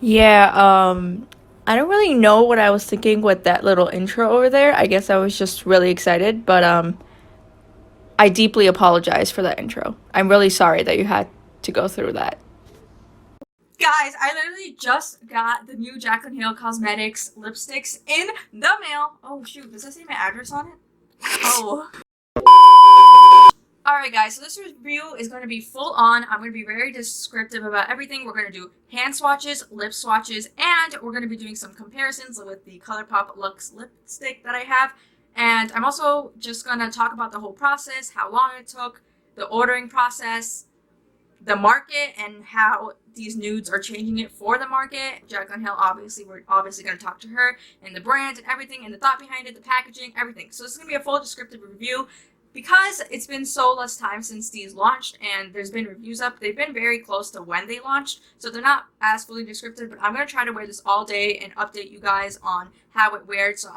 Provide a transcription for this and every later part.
Yeah, I don't really know what I was thinking with that little intro over there. I guess I was just really excited, but I deeply apologize for that intro. I'm really sorry that you had to go through that. Guys, I literally just got the new Jaclyn Hill Cosmetics lipsticks in the mail. Oh shoot, does that say my address on it? Oh. Alright guys, so this review is going to be full on. I'm going to be very descriptive about everything. We're going to do hand swatches, lip swatches, and we're going to be doing some comparisons with the ColourPop Luxe lipstick that I have. And I'm also just going to talk about the whole process, how long it took, the ordering process, the market, and how these nudes are changing it for the market. Jaclyn Hill, obviously, we're obviously going to talk to her and the brand and everything and the thought behind it, the packaging, everything. So this is going to be a full descriptive review. Because it's been so less time since these launched and there's been reviews up, they've been very close to when they launched, so they're not as fully descriptive, but I'm going to try to wear this all day and update you guys on how it wears. So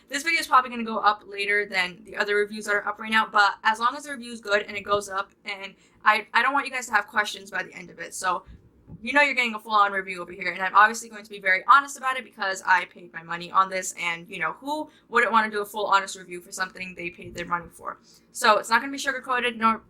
this video is probably going to go up later than the other reviews that are up right now, but as long as the review is good and it goes up, and I don't want you guys to have questions by the end of it, so you know you're getting a full-on review over here, and I'm obviously going to be very honest about it because I paid my money on this, and you know, who wouldn't want to do a full honest review for something they paid their money for? So it's not going to be sugar-coated nor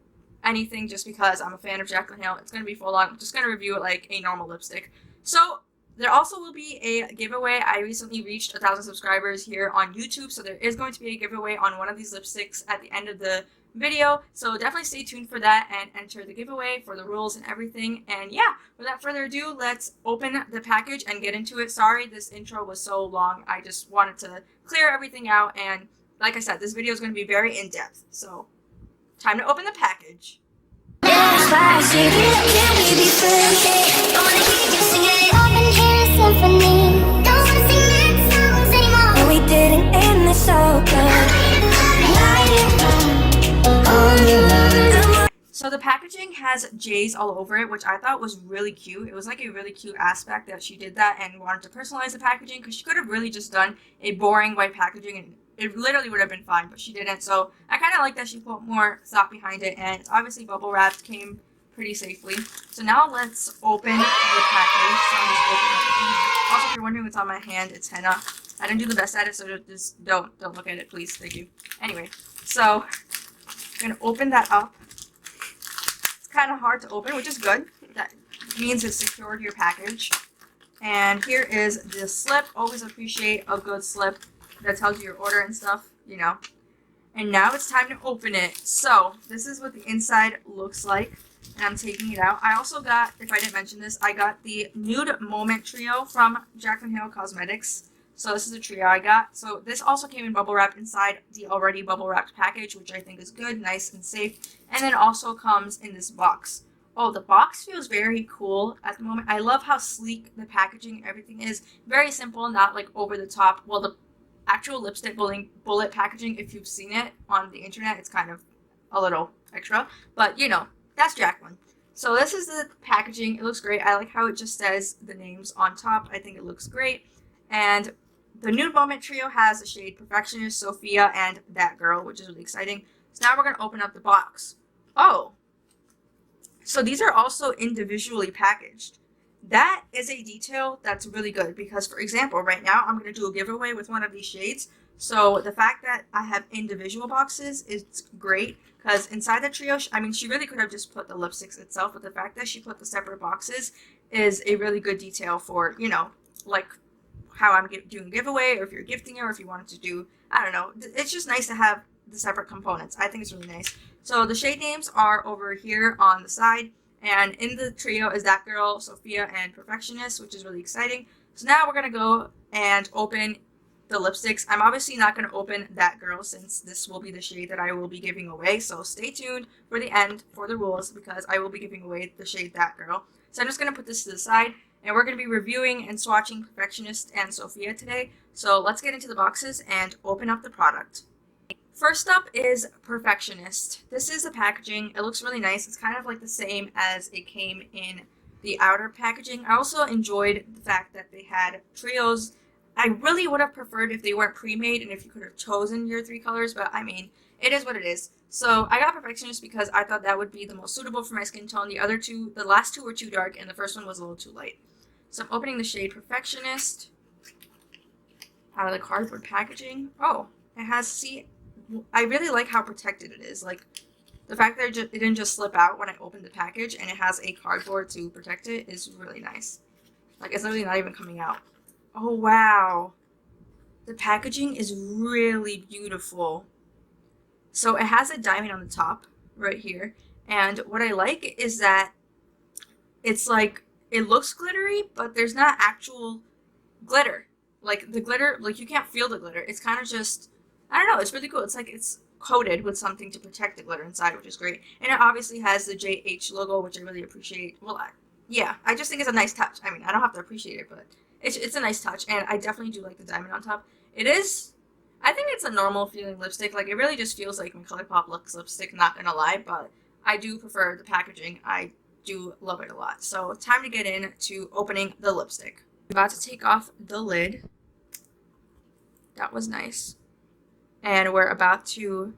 anything just because I'm a fan of Jaclyn Hill. It's going to be full-on. I'm just going to review it like a normal lipstick. So there also will be a giveaway. I recently reached 1,000 subscribers here on YouTube, so there is going to be a giveaway on one of these lipsticks at the end of the video, so definitely stay tuned for that and enter the giveaway for the rules and everything. And yeah, without further ado, let's open the package and get into it. Sorry this intro was so long. I just wanted to clear everything out, and like I said, this video is going to be very in-depth, so time to open the package. So the packaging has J's all over it, which I thought was really cute. It was like a really cute aspect that she did that and wanted to personalize the packaging, because she could have really just done a boring white packaging and it literally would have been fine, but she didn't. So I kind of like that she put more thought behind it, and it's obviously bubble wrapped, came pretty safely. So now let's open the package. So I'm just opening it. Also, if you're wondering what's on my hand, it's henna. I didn't do the best at it, so just don't look at it, please. Thank you. Anyway, so I'm gonna open that up. Kind of hard to open, which is good. That means it's secured your package. And here is the slip. Always appreciate a good slip that tells you your order and stuff, you know. And now it's time to open it. So this is what the inside looks like, and I'm taking it out. I also got, if I didn't mention this, I got the Nude Moment Trio from Jaclyn Hill Cosmetics. So this is a trio I got. So this also came in bubble wrap inside the already bubble wrapped package, which I think is good, nice and safe. And then also comes in this box. Oh, the box feels very cool at the moment. I love how sleek the packaging and everything is. Very simple, not like over the top. Well, the actual lipstick bullet packaging, if you've seen it on the internet, it's kind of a little extra. But, you know, that's Jaclyn. So this is the packaging. It looks great. I like how it just says the names on top. I think it looks great. And the Nude Moment Trio has the shade Perfectionist, Sophia, and That Girl, which is really exciting. So now we're going to open up the box. Oh, so these are also individually packaged. That is a detail that's really good because, for example, right now I'm going to do a giveaway with one of these shades. So the fact that I have individual boxes is great because inside the trio, I mean, she really could have just put the lipsticks itself, but the fact that she put the separate boxes is a really good detail for, you know, like how I'm doing a giveaway, or if you're gifting it, or if you wanted to do, I don't know. It's just nice to have the separate components. I think it's really nice. So the shade names are over here on the side, and in the trio is That Girl, Sophia, and Perfectionist, which is really exciting. So now we're going to go and open the lipsticks. I'm obviously not going to open That Girl since this will be the shade that I will be giving away, so stay tuned for the end for the rules because I will be giving away the shade That Girl. So I'm just going to put this to the side. And we're going to be reviewing and swatching Perfectionist and Sophia today. So let's get into the boxes and open up the product. First up is Perfectionist. This is the packaging. It looks really nice. It's kind of like the same as it came in the outer packaging. I also enjoyed the fact that they had trios. I really would have preferred if they weren't pre-made and if you could have chosen your 3 colors, but I mean, it is what it is. So I got Perfectionist because I thought that would be the most suitable for my skin tone. The last two were too dark and the first one was a little too light. So I'm opening the shade Perfectionist out of the cardboard packaging. Oh, it has, see, I really like how protected it is. Like, the fact that it didn't just slip out when I opened the package and it has a cardboard to protect it is really nice. Like, it's literally not even coming out. Oh, wow. The packaging is really beautiful. So it has a diamond on the top right here. And what I like is that it's like, it looks glittery, but there's not actual glitter. Like, the glitter, like, you can't feel the glitter. It's kind of just, I don't know, it's really cool. It's like it's coated with something to protect the glitter inside, which is great. And it obviously has the JH logo, which I really appreciate. Well, yeah, I just think it's a nice touch. I mean, I don't have to appreciate it, but it's a nice touch, and I definitely do like the diamond on top. It is, I think it's a normal feeling lipstick. Like, it really just feels like my ColourPop Luxe lipstick, not gonna lie, but I do prefer the packaging. I do love it a lot. So, time to get into opening the lipstick. I'm about to take off the lid. That was nice. And we're about to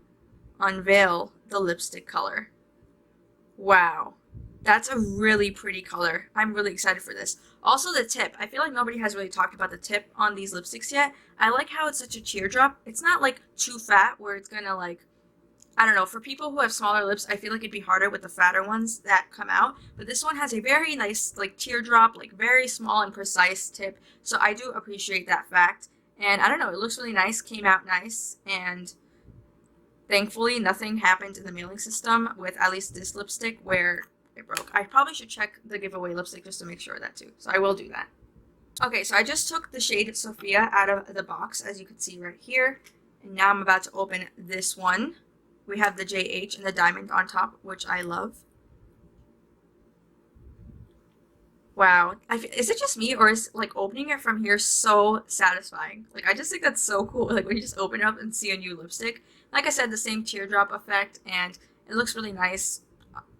unveil the lipstick color. Wow. That's a really pretty color. I'm really excited for this. Also, the tip. I feel like nobody has really talked about the tip on these lipsticks yet. I like how it's such a teardrop. It's not like too fat where it's gonna like, I don't know, for people who have smaller lips, I feel like it'd be harder with the fatter ones that come out. But this one has a very nice like teardrop, like very small and precise tip. So I do appreciate that fact. And I don't know, it looks really nice, came out nice, and thankfully nothing happened in the mailing system with at least this lipstick where it broke. I probably should check the giveaway lipstick just to make sure of that too, so I will do that. Okay, so I just took the shade Sophia out of the box, as you can see right here, and now I'm about to open this one. We have the JH and the diamond on top, which I love. Wow. Is it just me, or is like opening it from here so satisfying? Like, I just think that's so cool. Like, when you just open it up and see a new lipstick. Like I said, the same teardrop effect, and it looks really nice.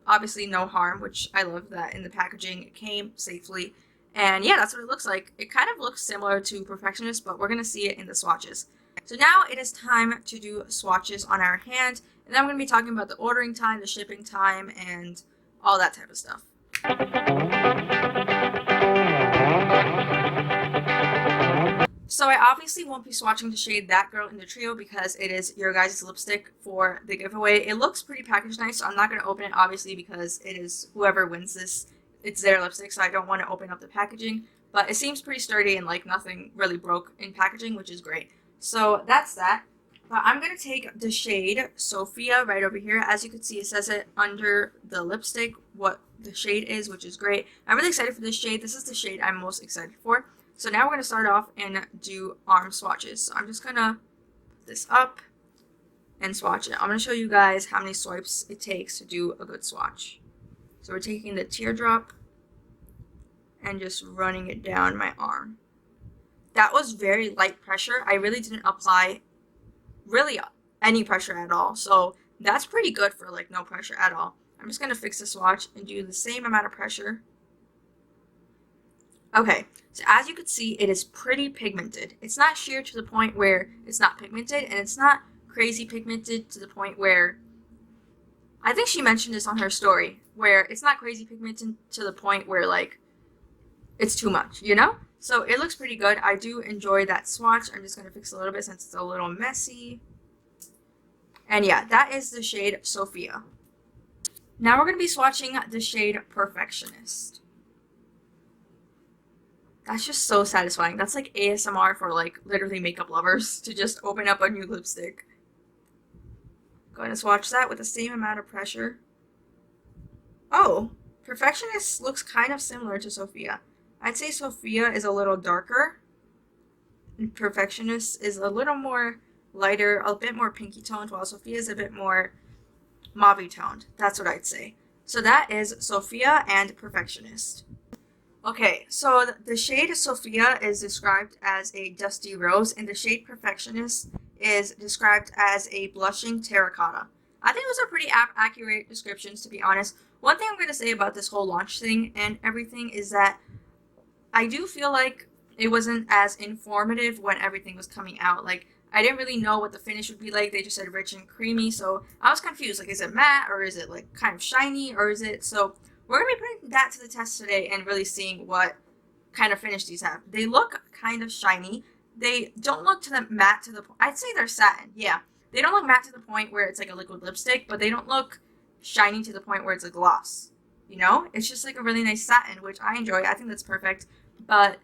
Obviously, no harm, which I love that in the packaging. It came safely. And yeah, that's what it looks like. It kind of looks similar to Perfectionist, but we're going to see it in the swatches. So now it is time to do swatches on our hand. And then I'm going to be talking about the ordering time, the shipping time, and all that type of stuff. So I obviously won't be swatching the shade That Girl in the Trio because it is your guys' lipstick for the giveaway. It looks pretty packaged nice, so I'm not going to open it obviously because it is whoever wins this, it's their lipstick, so I don't want to open up the packaging. But it seems pretty sturdy and like nothing really broke in packaging, which is great. So that's that. But I'm going to take the shade Sophia right over here. As you can see, it says it under the lipstick what the shade is, which is great. I'm really excited for this shade. This is the shade I'm most excited for. So now we're going to start off and do arm swatches. So I'm just going to put this up and swatch it. I'm going to show you guys how many swipes it takes to do a good swatch. So we're taking the teardrop and just running it down my arm. That was very light pressure. I really didn't apply really any pressure at all. So that's pretty good for like no pressure at all. I'm just going to fix the swatch and do the same amount of pressure. Okay, so as you can see, it is pretty pigmented. It's not sheer to the point where it's not pigmented, and it's not crazy pigmented to the point where, I think she mentioned this on her story, where it's not crazy pigmented to the point where like it's too much, you know? So it looks pretty good. I do enjoy that swatch. I'm just going to fix a little bit since it's a little messy. And yeah, that is the shade Sophia. Now we're going to be swatching the shade Perfectionist. That's just so satisfying. That's like ASMR for like literally makeup lovers to just open up a new lipstick. Going to swatch that with the same amount of pressure. Oh, Perfectionist looks kind of similar to Sophia. I'd say Sophia is a little darker. And Perfectionist is a little more lighter, a bit more pinky toned, while Sophia is a bit more mauve toned. That's what I'd say. So that is Sophia and Perfectionist. Okay, so the shade Sophia is described as a dusty rose, and the shade Perfectionist is described as a blushing terracotta. I think those are pretty accurate descriptions, to be honest. One thing I'm going to say about this whole launch thing and everything is that I do feel like it wasn't as informative when everything was coming out. Like, I didn't really know what the finish would be like. They just said rich and creamy, so I was confused. Like, is it matte, or is it like kind of shiny, or is it... So we're going to be putting that to the test today and really seeing what kind of finish these have. They look kind of shiny. They don't look to the matte to the point. I'd say they're satin. Yeah. They don't look matte to the point where it's like a liquid lipstick, but they don't look shiny to the point where it's a gloss. You know? It's just like a really nice satin, which I enjoy. I think that's perfect. But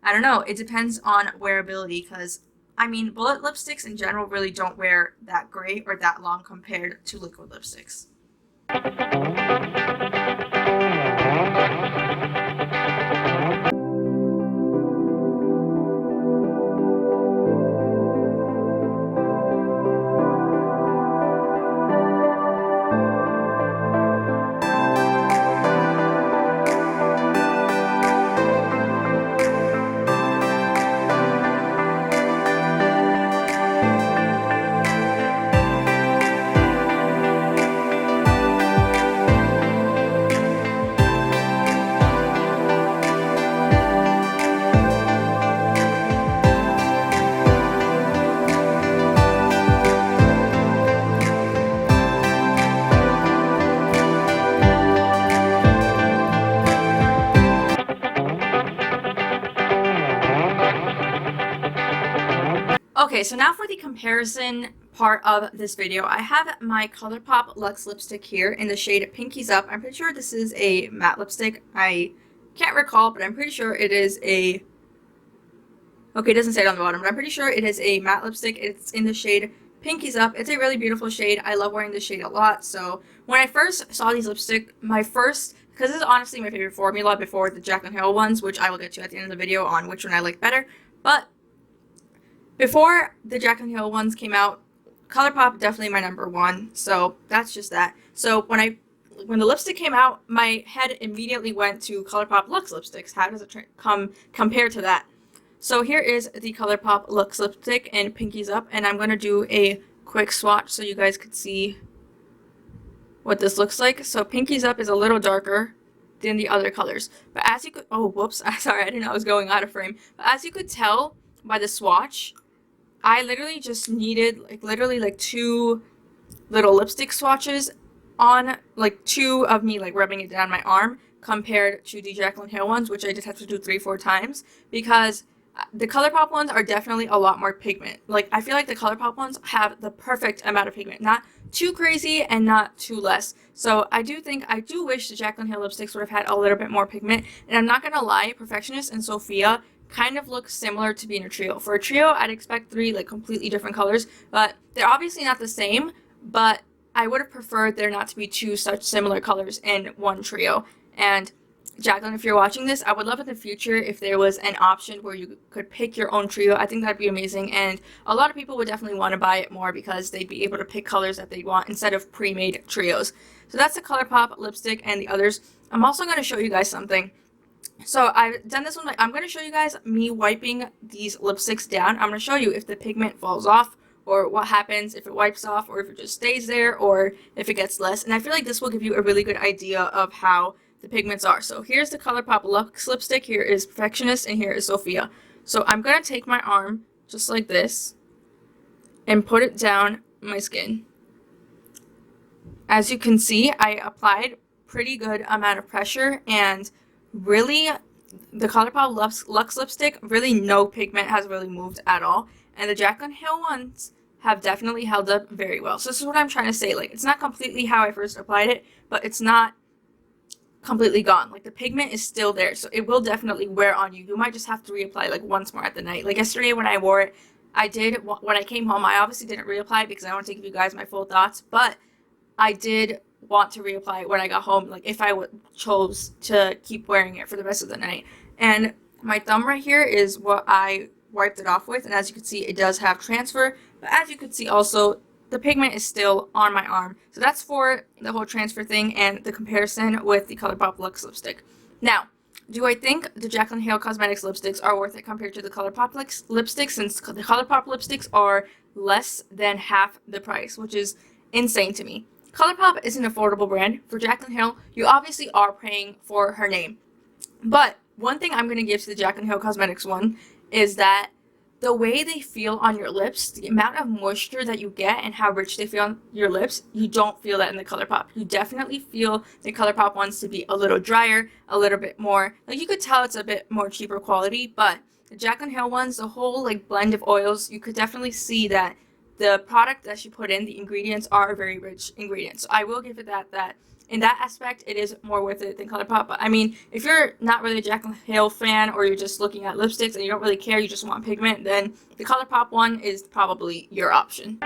I don't know. It depends on wearability because, I mean, bullet lipsticks in general really don't wear that great or that long compared to liquid lipsticks. Okay, so now for the comparison part of this video, I have my ColourPop Luxe lipstick here in the shade Pinkies Up. I'm pretty sure this is a matte lipstick. I can't recall, but I'm pretty sure it is a... Okay, it doesn't say it on the bottom, but I'm pretty sure it is a matte lipstick. It's in the shade Pinkies Up. It's a really beautiful shade. I love wearing this shade a lot. So when I first saw these lipstick, because this is honestly my favorite formula before the Jaclyn Hill ones, which I will get to at the end of the video on which one I like better. But before the Jaclyn Hill ones came out, ColourPop definitely my number one. So that's just that. So when the lipstick came out, my head immediately went to ColourPop Luxe lipsticks. How does it compare to that? So here is the ColourPop Luxe lipstick in Pinkies Up, and I'm going to do a quick swatch so you guys could see what this looks like. So Pinkies Up is a little darker than the other colors. But as you could, oh, whoops, sorry, I didn't know I was going out of frame. But as you could tell by the swatch, I literally just needed like two little lipstick swatches on, like two of me like rubbing it down my arm compared to the Jaclyn Hill ones, which I just have to do 3-4 times because the ColourPop ones are definitely a lot more pigment. Like, I feel like the ColourPop ones have the perfect amount of pigment, not too crazy and not too less. So I do wish the Jaclyn Hill lipsticks would have had a little bit more pigment. And I'm not gonna lie, Perfectionist and Sophia kind of look similar to being a trio. For a trio, I'd expect 3 like completely different colors, but they're obviously not the same, but I would have preferred there not to be 2 such similar colors in one trio. And Jaclyn, if you're watching this, I would love in the future if there was an option where you could pick your own trio. I think that'd be amazing, and a lot of people would definitely want to buy it more because they'd be able to pick colors that they want instead of pre-made trios. So that's the ColourPop lipstick and the others. I'm also going to show you guys something. So I've done this one. I'm going to show you guys me wiping these lipsticks down. I'm going to show you if the pigment falls off or what happens if it wipes off or if it just stays there or if it gets less. And I feel like this will give you a really good idea of how the pigments are. So here's the ColourPop Luxe lipstick. Here is Perfectionist and here is Sophia. So I'm going to take my arm just like this and put it down my skin. As you can see, I applied pretty good amount of pressure, and really the ColourPop Luxe lipstick, really no pigment has really moved at all, and the Jaclyn Hill ones have definitely held up very well. So this is what I'm trying to say, like, it's not completely how I first applied it, but it's not completely gone. Like, the pigment is still there, so it will definitely wear on you. You might just have to reapply like once more at the night. Like yesterday when I wore it, when I came home, I obviously didn't reapply because I want to give you guys my full thoughts, but I did want to reapply it when I got home, like if I chose to keep wearing it for the rest of the night. And my thumb right here is what I wiped it off with, and as you can see, it does have transfer, but as you can see also, the pigment is still on my arm. So that's for the whole transfer thing and the comparison with the ColourPop Luxe lipstick. Now, do I think the Jaclyn Hill Cosmetics lipsticks are worth it compared to the ColourPop lipsticks, since the ColourPop lipsticks are less than half the price, which is insane to me. ColourPop is an affordable brand. For Jaclyn Hill, you obviously are paying for her name. But one thing I'm going to give to the Jaclyn Hill Cosmetics one is that the way they feel on your lips, the amount of moisture that you get and how rich they feel on your lips, you don't feel that in the ColourPop. You definitely feel the ColourPop ones to be a little drier, a little bit more, like you could tell it's a bit more cheaper quality, but the Jaclyn Hill ones, the whole like blend of oils, you could definitely see that the product that she put in, the ingredients are very rich ingredients. So I will give it that in that aspect, it is more worth it than ColourPop. But I mean, if you're not really a Jaclyn Hill fan, or you're just looking at lipsticks and you don't really care, you just want pigment, then the ColourPop one is probably your option.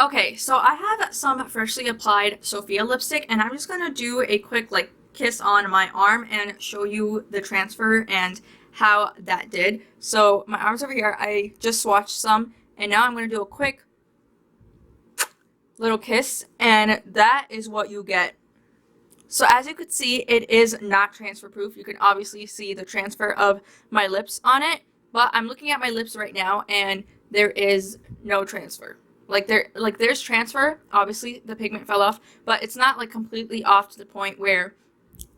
Okay, so I have some freshly applied Sophia lipstick, and I'm just gonna do a quick like kiss on my arm and show you the transfer and how that did. So my arm's over here. I just swatched some, and now I'm gonna do a quick little kiss, and that is what you get. So as you could see, it is not transfer proof. You can obviously see the transfer of my lips on it, but I'm looking at my lips right now and there is no transfer. There's transfer, obviously the pigment fell off, but it's not like completely off to the point where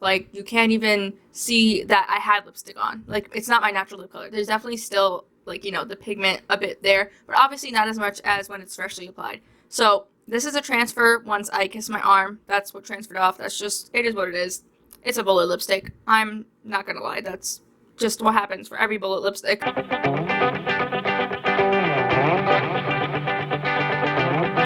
like you can't even see that I had lipstick on. Like, it's not my natural lip color. There's definitely still like, you know, the pigment a bit there, but obviously not as much as when it's freshly applied. So this is a transfer once I kiss my arm. That's what transferred off. That's just, it is what it is. It's a bullet lipstick. I'm not gonna lie. That's just what happens for every bullet lipstick.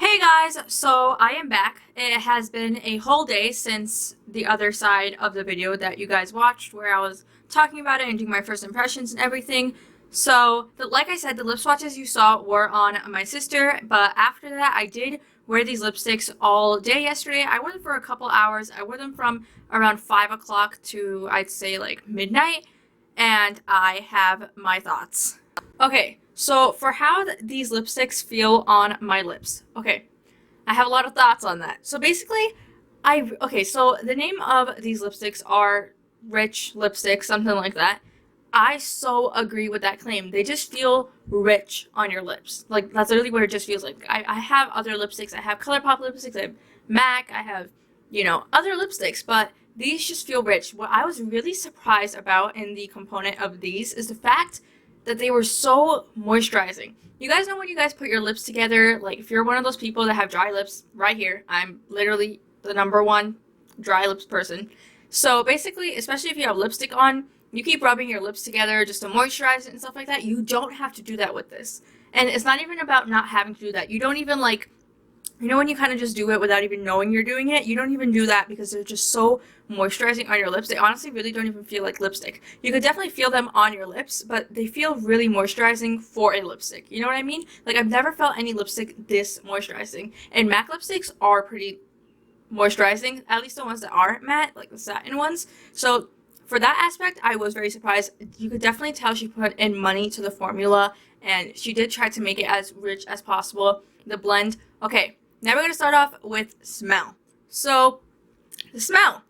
Hey guys, so I am back. It has been a whole day since the other side of the video that you guys watched, where I was talking about it and doing my first impressions and everything. So, like I said, the lip swatches you saw were on my sister, but after that I did wear these lipsticks all day yesterday. I wore them for a couple hours. I wore them from around 5 o'clock to, I'd say, like midnight, and I have my thoughts. Okay, so for how these lipsticks feel on my lips. Okay, I have a lot of thoughts on that. So basically, so the name of these lipsticks are Rich Lipstick, something like that. I so agree with that claim. They just feel rich on your lips. Like, that's literally what it just feels like. I have other lipsticks. I have ColourPop lipsticks. I have MAC. I have, you know, other lipsticks. But these just feel rich. What I was really surprised about in the component of these is the fact that they were so moisturizing. You guys know when you guys put your lips together, like if you're one of those people that have dry lips, right here, I'm literally the #1 dry lips person. So basically, especially if you have lipstick on, you keep rubbing your lips together just to moisturize it and stuff like that. You don't have to do that with this. And it's not even about not having to do that. You don't even like, you know when you kind of just do it without even knowing you're doing it? You don't even do that because they're just so moisturizing on your lips. They honestly really don't even feel like lipstick. You could definitely feel them on your lips, but they feel really moisturizing for a lipstick. You know what I mean? Like, I've never felt any lipstick this moisturizing. And MAC lipsticks are pretty moisturizing, at least the ones that are matte, like the satin ones. So for that aspect, I was very surprised. You could definitely tell she put in money to the formula, and she did try to make it as rich as possible. The blend. Okay, now we're going to start off with smell. So, the smell.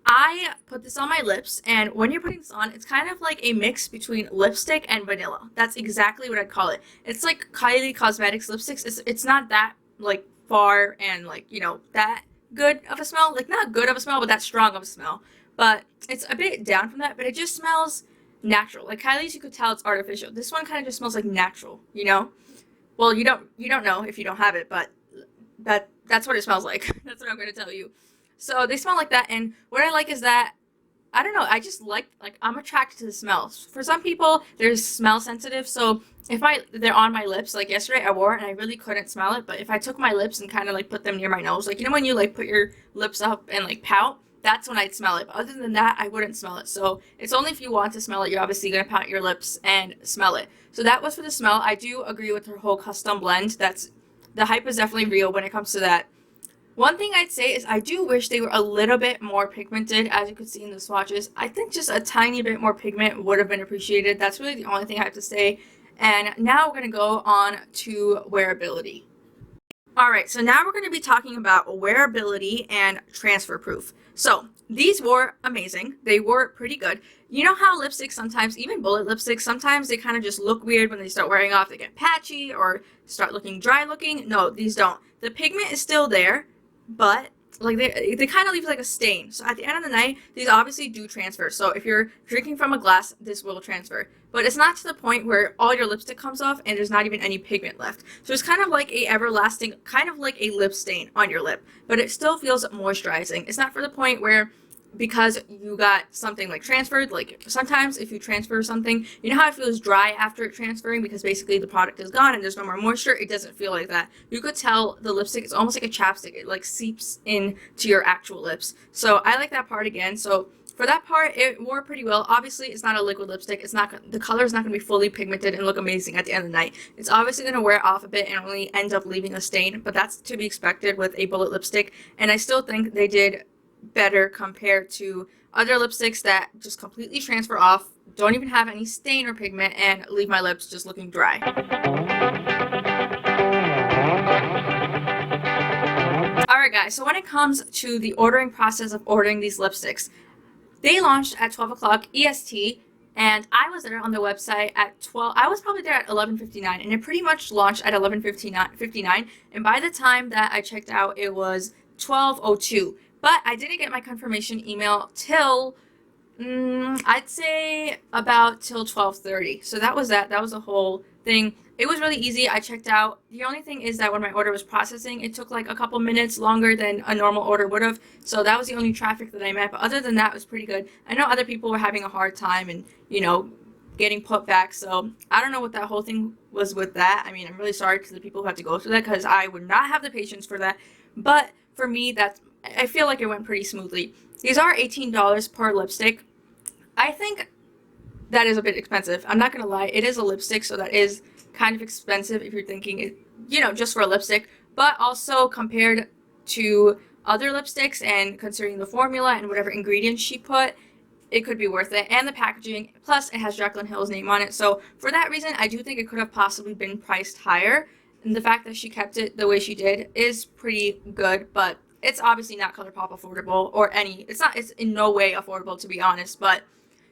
I put this on my lips, and when you're putting this on, it's kind of like a mix between lipstick and vanilla. That's exactly what I'd call it. It's like Kylie Cosmetics lipsticks. It's not that, like, far and, like, you know, that good of a smell. Like, not good of a smell, but that strong of a smell. But it's a bit down from that, but it just smells natural. Like Kylie's, you could tell it's artificial. This one kind of just smells like natural, you know? Well, you don't know if you don't have it, but that's what it smells like. That's what I'm going to tell you. So they smell like that, and what I like is that, I don't know, I just like I'm attracted to the smells. For some people, they're smell sensitive, so if they're on my lips, like yesterday I wore it and I really couldn't smell it, but if I took my lips and kind of like put them near my nose, like, you know when you like put your lips up and like pout? That's when I'd smell it. But other than that, I wouldn't smell it. So it's only if you want to smell it, you're obviously going to pout your lips and smell it. So that was for the smell. I do agree with her whole custom blend. The hype is definitely real when it comes to that. One thing I'd say is I do wish they were a little bit more pigmented, as you could see in the swatches. I think just a tiny bit more pigment would have been appreciated. That's really the only thing I have to say. And now we're going to go on to wearability. Alright, so now we're going to be talking about wearability and transfer proof. So, these were amazing. They were pretty good. You know how lipsticks sometimes, even bullet lipsticks, sometimes they kind of just look weird when they start wearing off. They get patchy or start looking dry looking. No, these don't. The pigment is still there, but like they kind of leave like a stain. So at the end of the night, these obviously do transfer. So if you're drinking from a glass, this will transfer. But it's not to the point where all your lipstick comes off and there's not even any pigment left. So it's kind of like a everlasting, kind of like a lip stain on your lip, but it still feels moisturizing. It's not for the point where, because you got something like transferred, like sometimes if you transfer something, you know how it feels dry after it transferring because basically the product is gone and there's no more moisture? It doesn't feel like that. You could tell the lipstick is almost like a chapstick. It like seeps into your actual lips. So I like that part again. So for that part, it wore pretty well. Obviously, it's not a liquid lipstick. It's not, the color is not going to be fully pigmented and look amazing at the end of the night. It's obviously going to wear off a bit and only end up leaving a stain, but that's to be expected with a bullet lipstick. And I still think they did better compared to other lipsticks that just completely transfer off, don't even have any stain or pigment, and leave my lips just looking dry. Alright guys, so when it comes to the ordering process of ordering these lipsticks, they launched at 12 o'clock EST, and I was there on the website at 12. I was probably there at 11:59, and it pretty much launched at 11:59, and by the time that I checked out, it was 12:02. But I didn't get my confirmation email till, I'd say about till 12:30. So that was that. That was the whole thing. It was really easy. I checked out. The only thing is that when my order was processing, it took like a couple minutes longer than a normal order would have. So that was the only traffic that I met. But other than that, it was pretty good. I know other people were having a hard time and, you know, getting put back. So I don't know what that whole thing was with that. I mean, I'm really sorry to the people who have to go through that because I would not have the patience for that. But for me, I feel like it went pretty smoothly. These are $18 per lipstick. I think that is a bit expensive. I'm not going to lie. It is a lipstick, so that is kind of expensive if you're thinking, you know, just for a lipstick. But also compared to other lipsticks and considering the formula and whatever ingredients she put, it could be worth it. And the packaging, plus it has Jaclyn Hill's name on it. So for that reason, I do think it could have possibly been priced higher. And the fact that she kept it the way she did is pretty good, but it's obviously not ColourPop affordable or it's in no way affordable, to be honest, but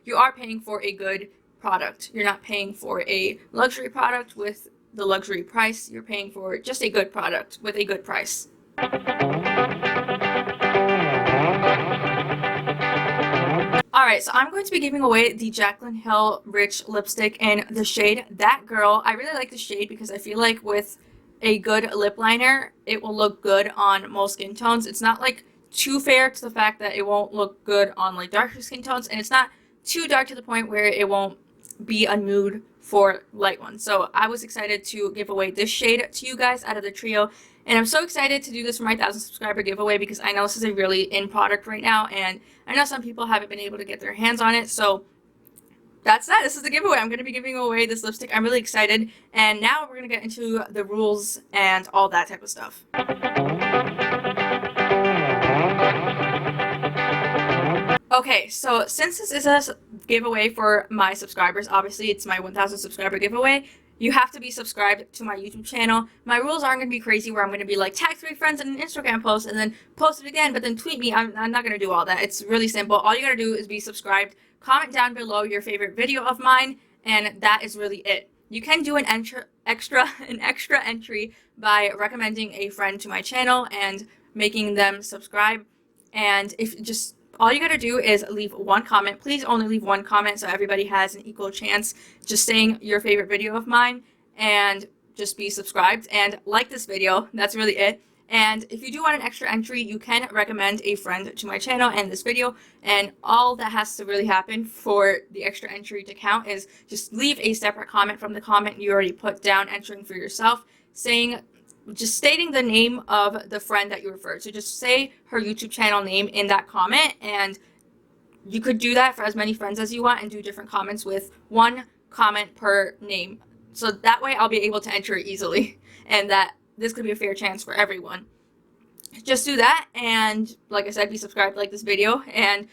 you are paying for a good product. You're not paying for a luxury product with the luxury price. You're paying for just a good product with a good price. Alright, so I'm going to be giving away the Jaclyn Hill Rich Lipstick in the shade That Girl. I really like the shade because I feel like with a good lip liner, it will look good on most skin tones. It's not like too fair to the fact that it won't look good on like darker skin tones, and it's not too dark to the point where it won't be a nude for light ones. So I was excited to give away this shade to you guys out of the trio, and I'm so excited to do this for my 1,000 subscriber giveaway because I know this is a really in product right now, and I know some people haven't been able to get their hands on it. So that's that. This is the giveaway. I'm going to be giving away this lipstick. I'm really excited. And now we're going to get into the rules and all that type of stuff. Okay, so since this is a giveaway for my subscribers, obviously it's my 1,000 subscriber giveaway, you have to be subscribed to my YouTube channel. My rules aren't going to be crazy where I'm going to be like, tag 3 friends in an Instagram post and then post it again, but then tweet me. I'm not going to do all that. It's really simple. All you got to do is be subscribed. Comment down below your favorite video of mine, and that is really it. You can do an extra entry by recommending a friend to my channel and making them subscribe. And if just all you gotta do is leave one comment. Please only leave one comment so everybody has an equal chance. Just saying your favorite video of mine, and just be subscribed and like this video. That's really it. And if you do want an extra entry, you can recommend a friend to my channel and this video. And all that has to really happen for the extra entry to count is just leave a separate comment from the comment you already put down entering for yourself, just stating the name of the friend that you referred. So just say her YouTube channel name in that comment, and you could do that for as many friends as you want and do different comments with one comment per name. So that way I'll be able to enter it easily, and that this could be a fair chance for everyone. Just do that, and like I said, be subscribed, like this video, and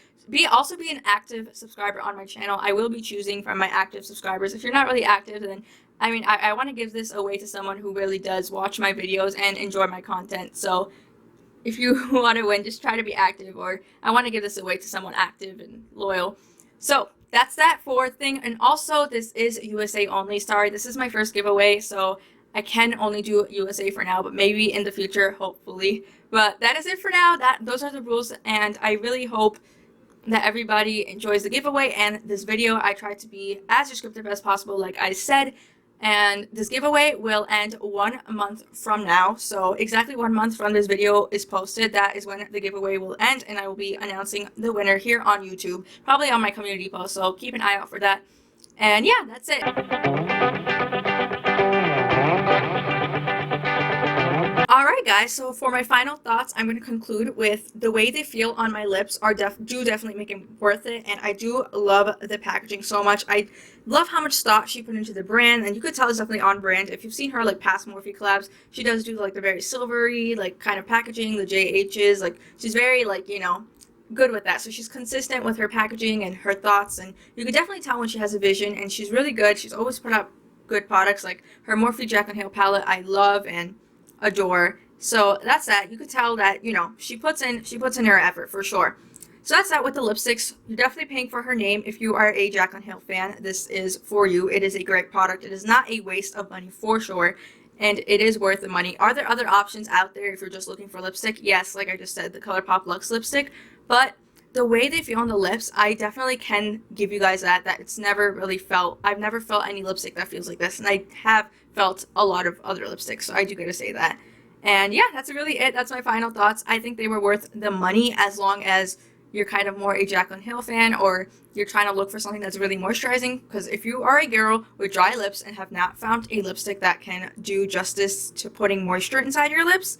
also be an active subscriber on my channel. I will be choosing from my active subscribers. If you're not really active, then I mean, I want to give this away to someone who really does watch my videos and enjoy my content. So if you want to win, just try to be active, or I want to give this away to someone active and loyal. So that's that for thing. And also, this is USA only. Sorry, this is my first giveaway, so I can only do USA for now, but maybe in the future, hopefully. But that is it for now. Those are the rules, and I really hope that everybody enjoys the giveaway and this video. I tried to be as descriptive as possible, like I said. And this giveaway will end 1 month from now. So exactly 1 month from this video is posted, that is when the giveaway will end, and I will be announcing the winner here on YouTube, probably on my community post, so keep an eye out for that. And yeah, that's it. Alright guys, so for my final thoughts, I'm going to conclude with the way they feel on my lips are definitely make it worth it, and I do love the packaging so much. I love how much thought she put into the brand, and you could tell it's definitely on brand. If you've seen her like past Morphe collabs, she does do like the very silvery like kind of packaging, the JHs, like she's very like, you know, good with that. So she's consistent with her packaging and her thoughts, and you could definitely tell when she has a vision, and she's really good. She's always put out good products, like her Morphe Jaclyn Hill palette I love and adore. So that's that. You could tell that, you know, she puts in her effort for sure. So that's that with the lipsticks. You're definitely paying for her name. If you are a Jaclyn Hill fan, this is for you. It is a great product. It is not a waste of money for sure, and it is worth the money. Are there other options out there if you're just looking for lipstick? Yes, like I just said, the ColourPop Luxe lipstick, but the way they feel on the lips, I definitely can give you guys that it's never really felt, I've never felt any lipstick that feels like this, and I have felt a lot of other lipsticks, so I do gotta say that. And yeah, that's really it. That's my final thoughts. I think they were worth the money as long as you're kind of more a Jaclyn Hill fan, or you're trying to look for something that's really moisturizing, because if you are a girl with dry lips and have not found a lipstick that can do justice to putting moisture inside your lips,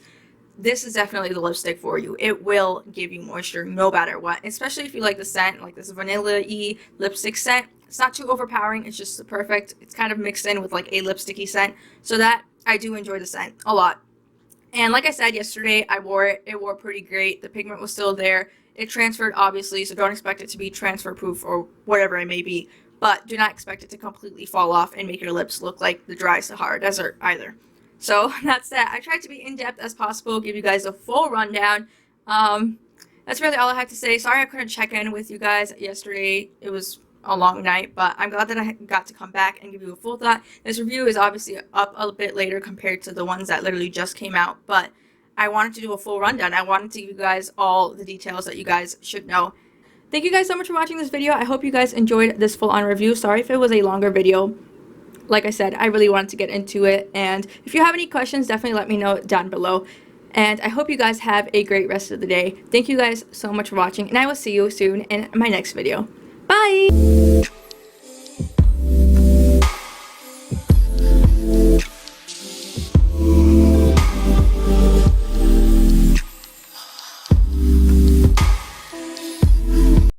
this is definitely the lipstick for you. It will give you moisture no matter what, especially if you like the scent, like this vanilla-y lipstick scent. It's not too overpowering, it's just the perfect, it's kind of mixed in with like a lipsticky scent, so that I do enjoy the scent a lot. And like I said yesterday, I wore it. It wore pretty great. The pigment was still there. It transferred, obviously, so don't expect it to be transfer proof or whatever it may be, but do not expect it to completely fall off and make your lips look like the dry Sahara Desert either. So that's that. I tried to be in-depth as possible, give you guys a full rundown. That's really all I had to say. Sorry I couldn't check in with you guys yesterday. It was a long night, but I'm glad that I got to come back and give you a full thought. This review is obviously up a bit later compared to the ones that literally just came out, but I wanted to do a full rundown. I wanted to give you guys all the details that you guys should know. Thank you guys so much for watching this video. I hope you guys enjoyed this full-on review. Sorry if it was a longer video. Like I said, I really wanted to get into it, and if you have any questions, definitely let me know down below. And I hope you guys have a great rest of the day. Thank you guys so much for watching, and I will see you soon in my next video. Bye!